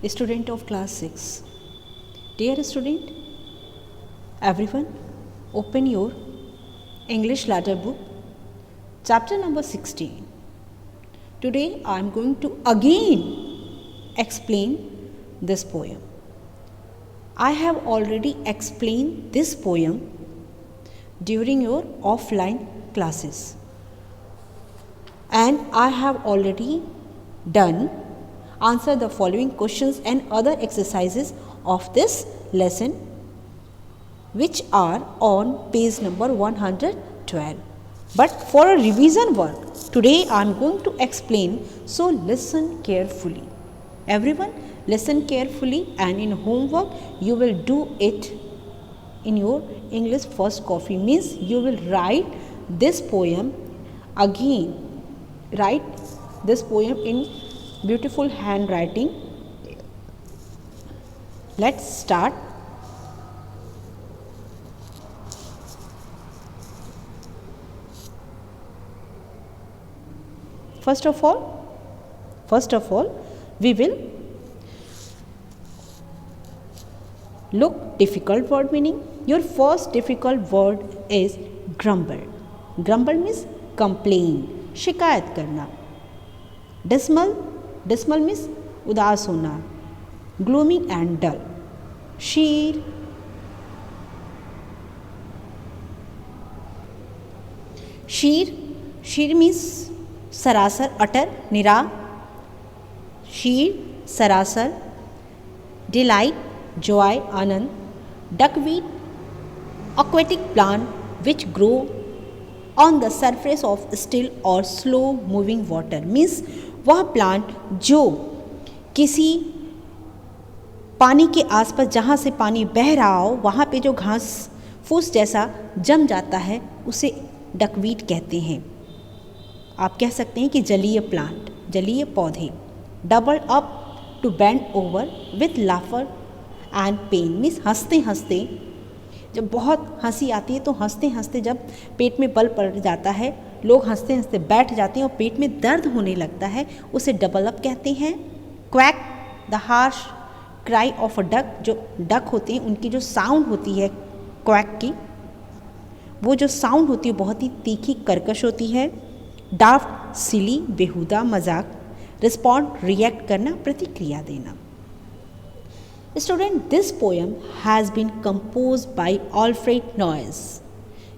student of class 6. Dear student, everyone, open your English letter book, chapter number 16. Today I am going to again explain this poem. I have already explained this poem during your offline classes, and I have already done answer the following questions and other exercises of this lesson, which are on page number 112. But for a revision work, today I am going to explain, so listen carefully. Everyone, listen carefully, and in homework you will do it in your English first copy, means you will write this poem again, write this poem in beautiful handwriting. Let's start. First of all, we will look difficult word meaning. Your first difficult word is grumble. Grumble means complain, शिकायत करना. Dismal means उदास होना, gloomy and dull. Ksheer means सरासर, utter, निरा. शीर, सरासर. Delight, joy, Anand. Duckweed, aquatic plant which grow on the surface of still or slow moving water, means वह plant जो किसी पानी के आसपास, जहाँ से पानी बह रहा हो, वहाँ पे जो घास फूस जैसा जम जाता है उसे डकवीट कहते हैं. आप कह सकते हैं कि जलीय प्लांट, जलीय पौधे. Double up, to bend over with laughter and pain, means हंसते हंसते, जब बहुत हंसी आती है तो हंसते हंसते जब पेट में बल पड़ जाता है, लोग हंसते हंसते बैठ जाते हैं और पेट में दर्द होने लगता है, उसे डबल अप कहते हैं. Quack, the harsh cry of a duck, जो डक होते हैं उनकी जो साउंड होती है क्वैक की, वो जो साउंड होती है बहुत ही तीखी, कर्कश होती है. डाफ्ट, सिली, बेहुदा, मजाक. रिस्पॉन्ड, रिएक्ट करना, प्रतिक्रिया देना. Student, this poem has been composed by Alfred Noyes.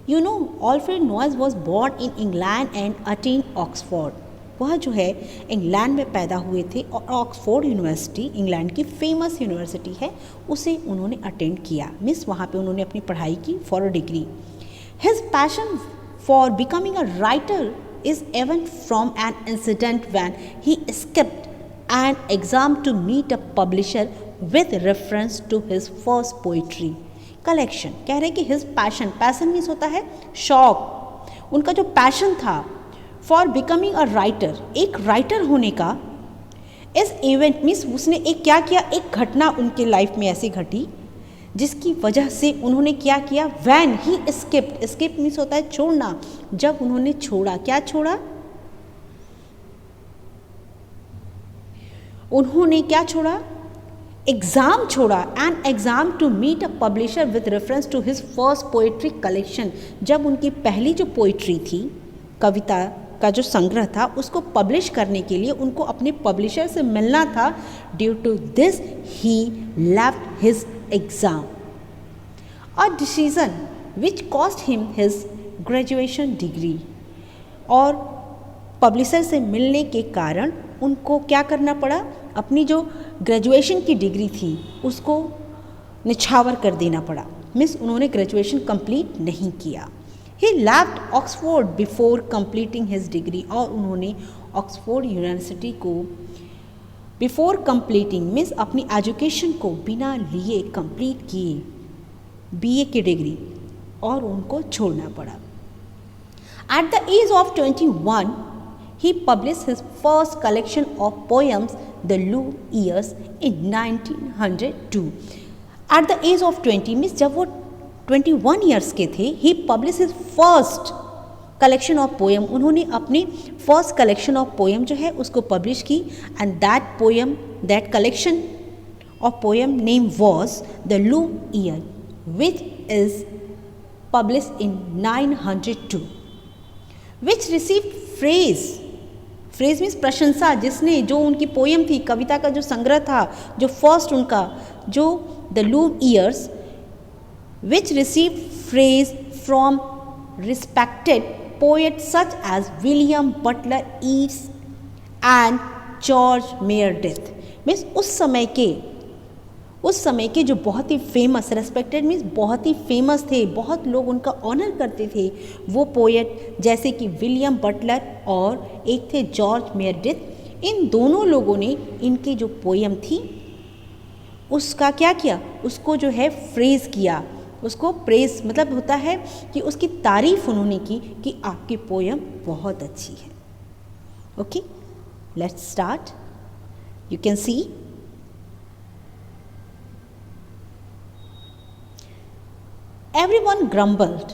You know, Alfred Noyes was born in England and attained Oxford. वह जो है इंग्लैंड में पैदा हुए थे और ऑक्सफोर्ड यूनिवर्सिटी, इंग्लैंड की फेमस यूनिवर्सिटी है, उसे उन्होंने अटेंड किया. मीन्स वहाँ पे उन्होंने अपनी पढ़ाई की for a degree. His passion for becoming a writer is even from an incident when he skipped an exam to meet a publisher with reference to his first poetry collection. कह रहे कि his passion means होता है शौक. उनका जो passion था for becoming a writer, एक राइटर होने का, इस इवेंट मीन्स उसने एक क्या किया, एक घटना उनके लाइफ में ऐसी घटी जिसकी वजह से उन्होंने क्या किया, when he skipped. Skip means होता है छोड़ना. जब उन्होंने छोड़ा, क्या छोड़ा, उन्होंने क्या छोड़ा, एग्ज़ाम छोड़ा. An exam to meet a publisher with reference to his first poetry collection. जब उनकी पहली जो पोइट्री थी, कविता का जो संग्रह था, उसको पब्लिश करने के लिए उनको अपने पब्लिशर से मिलना था. Due to this he left his exam, a decision which cost him his graduation degree. और पब्लिशर से मिलने के कारण उनको क्या करना पड़ा, अपनी जो ग्रेजुएशन की डिग्री थी उसको निछावर कर देना पड़ा. मीन्स उन्होंने ग्रेजुएशन कंप्लीट नहीं किया. He left Oxford before completing his degree. और उन्होंने ऑक्सफोर्ड यूनिवर्सिटी को बिफोर कंप्लीटिंग मीन्स अपनी एजुकेशन को बिना लिए कंप्लीट किए, बीए की डिग्री, और उनको छोड़ना पड़ा. At the age of 21 he published his first collection of poems, The Loo Years, in 1902. At the age of 20 means जब वो 21 years के थे, he published his first collection of poem. उन्होंने अपनी first collection of poem जो है उसको publish की, and that poem, that collection of poem name was The Loom Year, which is published in 902, which received phrase means प्रशंसा, जिसने जो उनकी पोयम थी, कविता का जो संग्रह था, जो फर्स्ट उनका जो the loom years, which receive praise from respected poet such as William Butler Yeats and George Meredith. Means उस समय के जो बहुत ही फेमस, रेस्पेक्टेड मीन्स बहुत ही फेमस थे, बहुत लोग उनका ऑनर करते थे, वो पोएट जैसे कि विलियम बटलर और एक थे जॉर्ज मेयरडिथ। इन दोनों लोगों ने इनकी जो पोएम थी उसका क्या किया, उसको जो है फ्रेज किया, उसको प्रेज मतलब होता है कि उसकी तारीफ उन्होंने की कि आपकी पोएम बहुत अच्छी है। Okay, let's start. You can see Everyone grumbled.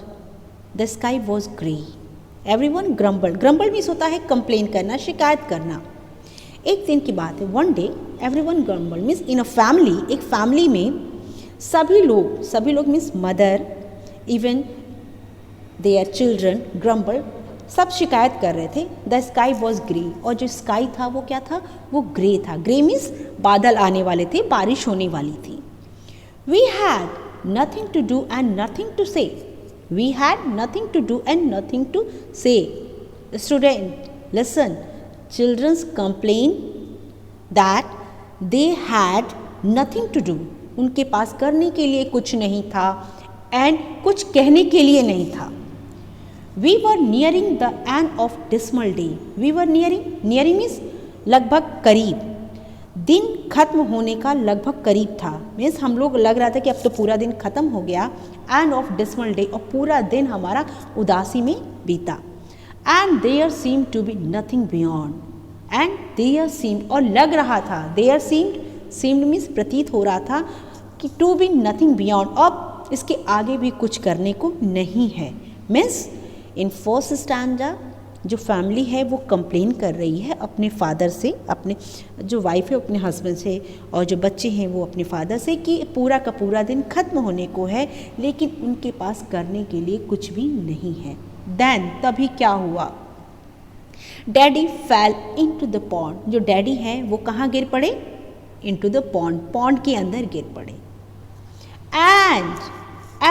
The sky was grey. Everyone grumbled. Grumble means होता है कंप्लेन करना, शिकायत करना। एक दिन की बात है, one day everyone grumbled means in a family, एक फैमिली में सभी लोग means mother, even their children grumbled, सब शिकायत कर रहे थे। द स्काई वॉज ग्रे, और जो स्काई था वो क्या था, वो ग्रे था। ग्रे मीन्स बादल आने वाले थे, बारिश होने वाली थी। We had nothing to do and nothing to say. We had nothing to do and nothing to say. Student, listen. Children complain that they had nothing to do. उनके पास करने के लिए कुछ नहीं था and कुछ कहने के लिए नहीं था। We were nearing the end of dismal day. We were nearing means लगभग करीब, दिन खत्म होने का लगभग करीब था। मीन्स हम लोग लग रहा था कि अब तो पूरा दिन खत्म हो गया, एंड ऑफ डिसमल डे, और पूरा दिन हमारा उदासी में बीता। And there seem to be nothing beyond, and there seem, और लग रहा था, देयर सीम्ड मीन्स प्रतीत हो रहा था कि टू बी नथिंग बियॉन्ड, अब इसके आगे भी कुछ करने को नहीं है। मीन्स इन फर्स्ट स्टैंजा जो फैमिली है वो कंप्लेन कर रही है अपने फादर से, अपने जो वाइफ है अपने हस्बैंड से, और जो बच्चे हैं वो अपने फादर से, कि पूरा का पूरा दिन खत्म होने को है लेकिन उनके पास करने के लिए कुछ भी नहीं है। देन तभी क्या हुआ, daddy fell into the pond, जो डैडी है वो कहाँ गिर पड़े, इनटू द पॉन्ड के अंदर गिर पड़े। And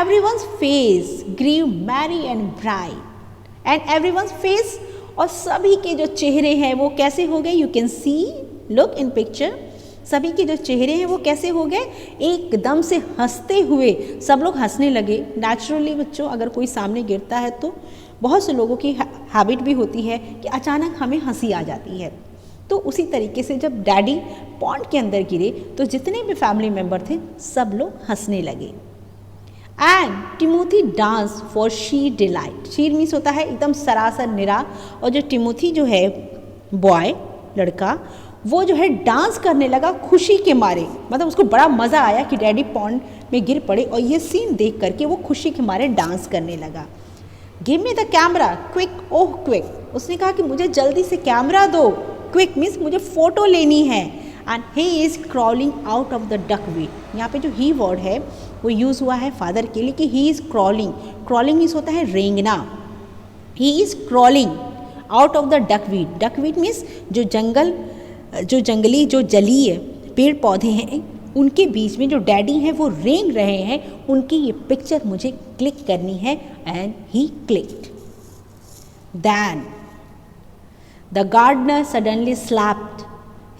everyone's face grew merry and bright, and everyone's face, और सभी के जो चेहरे हैं वो कैसे हो गए, you can see, look in picture, सभी के जो चेहरे हैं वो कैसे हो गए, एकदम से हंसते हुए, सब लोग हंसने लगे। नेचुरली बच्चों, अगर कोई सामने गिरता है तो बहुत से लोगों की हैबिट भी होती है कि अचानक हमें हंसी आ जाती है। तो उसी तरीके से जब डैडी पॉन्ड के अंदर गिरे तो जितने भी फैमिली मेम्बर थे सब लोग हंसने लगे। And Timothy dance for sheer delight, sheer means होता है एकदम सरासर निरा, और जो टिमोथी जो है बॉय, लड़का, वो जो है डांस करने लगा खुशी के मारे, मतलब उसको बड़ा मज़ा आया कि डैडी पॉन्ड में गिर पड़े, और ये सीन देख करके वो खुशी के मारे डांस करने लगा। Give me the camera quick, oh quick, उसने कहा कि मुझे जल्दी से कैमरा दो, क्विक मीन्स मुझे फ़ोटो लेनी है। And he is crawling out of the duckweed, यहाँ पे जो ही वर्ड है वो यूज़ हुआ है फादर के लिए कि he is crawling, crawling means होता है रेंगना, he is crawling out of the duckweed, duckweed means जो जंगली जो जलीय पेड़ पौधे हैं उनके बीच में जो डैडी हैं वो रेंग रहे हैं, उनकी ये पिक्चर मुझे क्लिक करनी है। And he clicked. Then the gardener suddenly slapped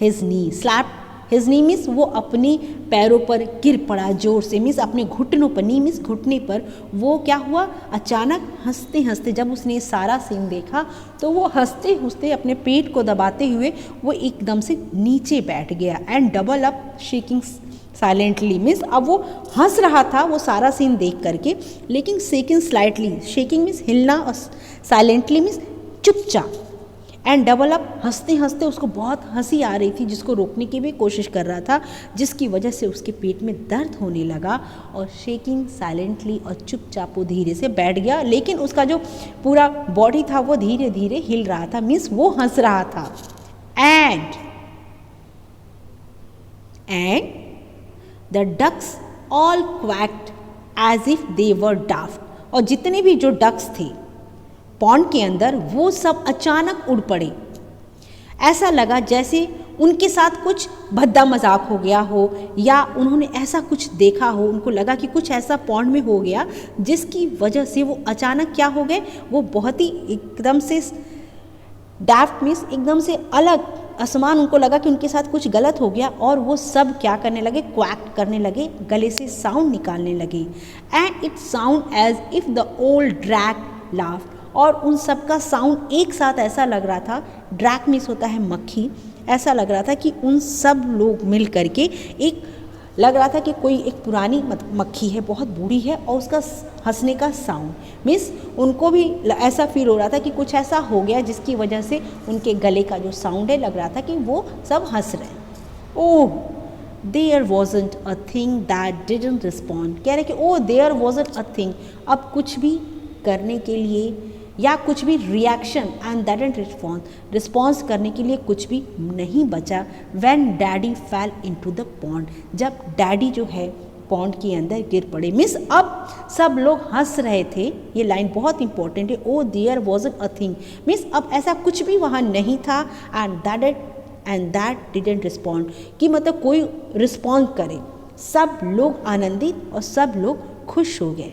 his knee, slapped his knee means वो अपनी पैरों पर गिर पड़ा जोर से, मीन्स अपने घुटनों पर, नी मीन्स घुटने पर। वो क्या हुआ, अचानक हंसते हंसते जब उसने सारा सीन देखा तो वो हंसते हंसते अपने पेट को दबाते हुए वो एकदम से नीचे बैठ गया। And double up shaking silently means अब वो हंस रहा था वो सारा सीन देख करके, लेकिन शेकिंग स्लाइटली, शेकिंग मीन्स हिलना, और साइलेंटली मीन्स चुपचाप। एंड डबल अप, हंसते हंसते उसको बहुत हंसी आ रही थी जिसको रोकने की भी कोशिश कर रहा था, जिसकी वजह से उसके पेट में दर्द होने लगा, और शेकिंग साइलेंटली और चुपचाप वो धीरे से बैठ गया, लेकिन उसका जो पूरा बॉडी था वो धीरे धीरे हिल रहा था, मीन्स वो हंस रहा था। And the ducks all quacked as if they were daft, और जितने भी जो डक्स थे पॉन्ड के अंदर वो सब अचानक उड़ पड़े। ऐसा लगा जैसे उनके साथ कुछ भद्दा मजाक हो गया हो, या उन्होंने ऐसा कुछ देखा हो, उनको लगा कि कुछ ऐसा पॉन्ड में हो गया जिसकी वजह से वो अचानक क्या हो गए, वो बहुत ही एकदम से डाफ्ट मीन्स एकदम से अलग आसमान, उनको लगा कि उनके साथ कुछ गलत हो गया और वो सब क्या करने लगे, क्वैक करने लगे, गले से साउंड निकालने लगे। And it sound as if the old drag laughed, और उन सब का साउंड एक साथ ऐसा लग रहा था, ड्रैग मीन्स होता है मक्खी, ऐसा लग रहा था कि उन सब लोग मिल करके एक लग रहा था कि कोई एक पुरानी मक्खी है, बहुत बूढ़ी है, और उसका हंसने का साउंड मीन्स उनको भी ऐसा फील हो रहा था कि कुछ ऐसा हो गया जिसकी वजह से उनके गले का जो साउंड है लग रहा था कि वो सब हंस रहे हैं। Oh there wasn't a thing that didn't respond, कह रहे कि oh there wasn't a thing, अब कुछ भी करने के लिए या कुछ भी reaction and that and response करने के लिए कुछ भी नहीं बचा। When daddy fell into the pond, जब डैडी जो है पॉन्ड के अंदर गिर पड़े। मिस अब सब लोग हंस रहे थे, ये लाइन बहुत इंपॉर्टेंट है, oh there wasn't a thing miss अब ऐसा कुछ भी वहाँ नहीं था, एंड दैट डिडंट रिस्पॉन्ड, कि मतलब कोई रिस्पॉन्ड करे, सब लोग आनंदित और सब लोग खुश हो गए।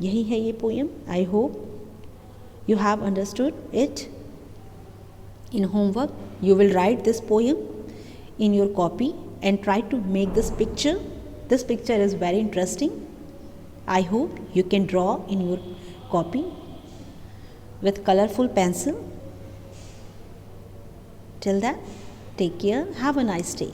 यही है ये poem. I hope you have understood it. In homework you will write this poem in your copy and try to make this picture. This picture is very interesting. I hope you can draw in your copy with colorful pencil. Till then, take care, have a nice day.